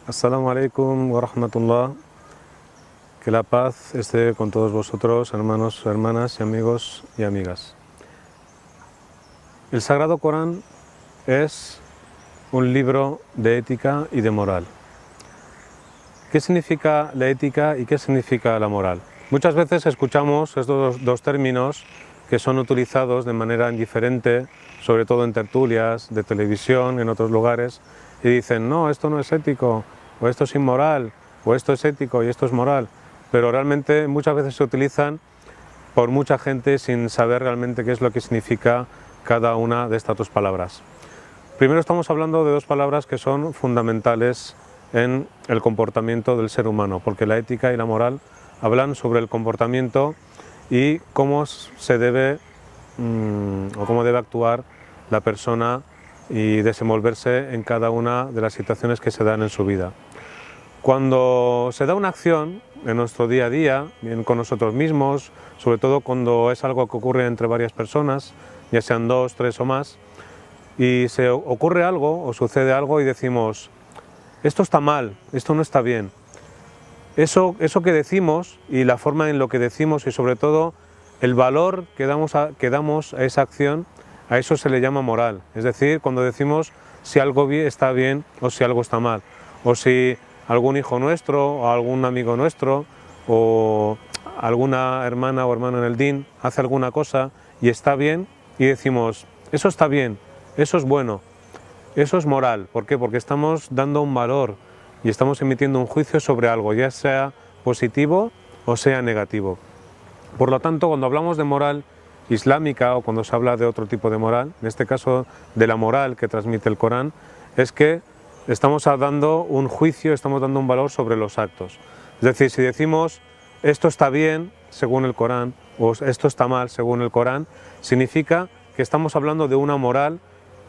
Assalamu alaikum wa rahmatullah. Que la paz esté con todos vosotros, hermanos, hermanas y amigos y amigas. El Sagrado Corán es un libro de ética y de moral. ¿Qué significa la ética y qué significa la moral? Muchas veces escuchamos estos dos términos que son utilizados de manera indiferente, sobre todo en tertulias de televisión, en otros lugares, y dicen, no, esto no es ético, o esto es inmoral, o esto es ético y esto es moral, pero realmente muchas veces se utilizan por mucha gente sin saber realmente qué es lo que significa cada una de estas dos palabras. Primero estamos hablando de dos palabras que son fundamentales en el comportamiento del ser humano, porque la ética y la moral hablan sobre el comportamiento y cómo se debe o cómo debe actuar la persona y desenvolverse en cada una de las situaciones que se dan en su vida. Cuando se da una acción en nuestro día a día, bien con nosotros mismos, sobre todo cuando es algo que ocurre entre varias personas, ya sean dos, tres o más, y se ocurre algo o sucede algo y decimos, esto está mal, esto no está bien. Eso que decimos y la forma en lo que decimos y sobre todo el valor que damos a esa acción, a eso se le llama moral. Es decir, cuando decimos si algo está bien o si algo está mal, o si algún hijo nuestro o algún amigo nuestro o alguna hermana o hermano en el din hace alguna cosa y está bien y decimos, eso está bien, eso es bueno, eso es moral. ¿Por qué? Porque estamos dando un valor y estamos emitiendo un juicio sobre algo, ya sea positivo o sea negativo. Por lo tanto, cuando hablamos de moral islámica o cuando se habla de otro tipo de moral, en este caso de la moral que transmite el Corán, es que estamos dando un juicio, estamos dando un valor sobre los actos. Es decir, si decimos esto está bien según el Corán o esto está mal según el Corán, significa que estamos hablando de una moral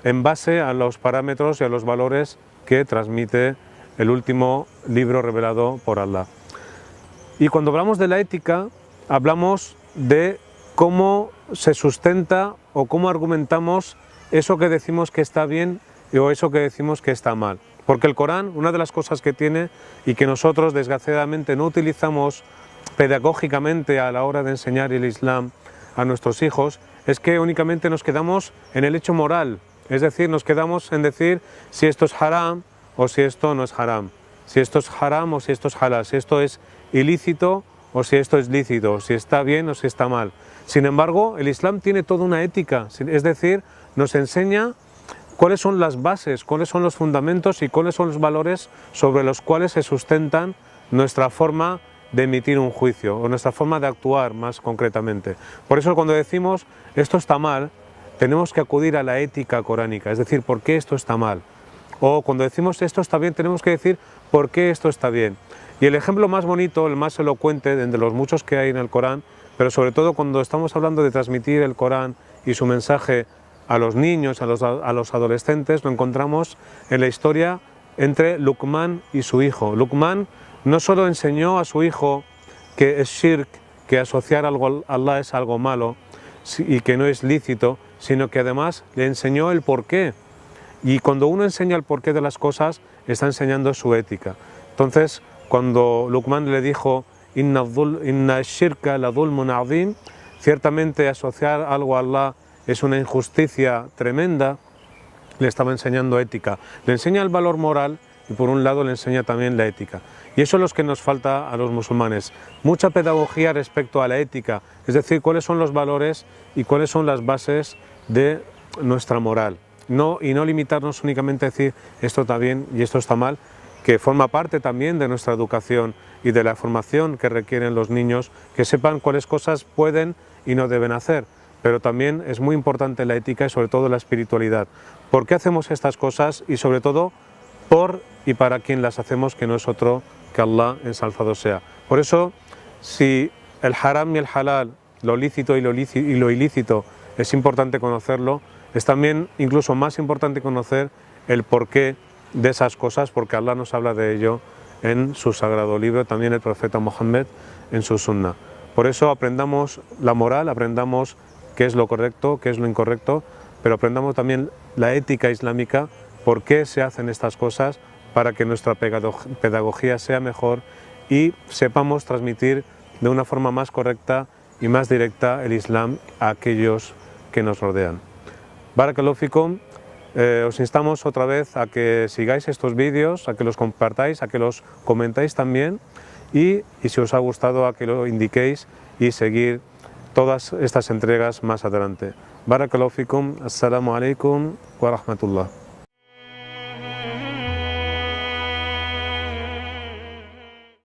en base a los parámetros y a los valores que transmite el último libro revelado por Allah. Y cuando hablamos de la ética, hablamos de cómo se sustenta o cómo argumentamos eso que decimos que está bien o eso que decimos que está mal. Porque el Corán, una de las cosas que tiene y que nosotros desgraciadamente no utilizamos pedagógicamente a la hora de enseñar el Islam a nuestros hijos, es que únicamente nos quedamos en el hecho moral, es decir, nos quedamos en decir si esto es haram o si esto no es haram, si esto es haram o si esto es halal, si esto es ilícito o si esto es lícito, si está bien o si está mal. Sin embargo, el Islam tiene toda una ética, es decir, nos enseña cuáles son las bases, cuáles son los fundamentos y cuáles son los valores sobre los cuales se sustentan nuestra forma de emitir un juicio o nuestra forma de actuar más concretamente. Por eso cuando decimos esto está mal, tenemos que acudir a la ética coránica, es decir, ¿por qué esto está mal? O cuando decimos esto está bien, tenemos que decir ¿por qué esto está bien? Y el ejemplo más bonito, el más elocuente de los muchos que hay en el Corán, pero sobre todo cuando estamos hablando de transmitir el Corán y su mensaje a los niños, a los adolescentes, lo encontramos en la historia entre Luqman y su hijo. Luqman no solo enseñó a su hijo que es shirk, que asociar algo a Allah es algo malo y que no es lícito, sino que además le enseñó el porqué. Y cuando uno enseña el porqué de las cosas, está enseñando su ética. Entonces, cuando Luqman le dijo, Inna shirka la dhulmun azim, ciertamente asociar algo a Allah es una injusticia tremenda, le estaba enseñando ética. Le enseña el valor moral y por un lado le enseña también la ética. Y eso es lo que nos falta a los musulmanes. Mucha pedagogía respecto a la ética, es decir, cuáles son los valores y cuáles son las bases de nuestra moral. Y no limitarnos únicamente a decir esto está bien y esto está mal, que forma parte también de nuestra educación y de la formación que requieren los niños, que sepan cuáles cosas pueden y no deben hacer. Pero también es muy importante la ética y sobre todo la espiritualidad. ¿Por qué hacemos estas cosas? Y sobre todo, por y para quien las hacemos, que no es otro que Allah ensalzado sea. Por eso, si el haram y el halal, lo lícito y lo ilícito, es importante conocerlo, es también incluso más importante conocer el porqué de esas cosas, porque Allah nos habla de ello en su sagrado libro, también el profeta Mohammed en su sunna. Por eso aprendamos la moral, aprendamos qué es lo correcto, qué es lo incorrecto, pero aprendamos también la ética islámica, por qué se hacen estas cosas, para que nuestra pedagogía sea mejor y sepamos transmitir de una forma más correcta y más directa el Islam a aquellos que nos rodean. Barakallahu fikum. Os instamos otra vez a que sigáis estos vídeos, a que los compartáis, a que los comentáis también y si os ha gustado a que lo indiquéis y seguir todas estas entregas más adelante. Barakallahu fikum. Assalamu alaikum wa rahmatullah.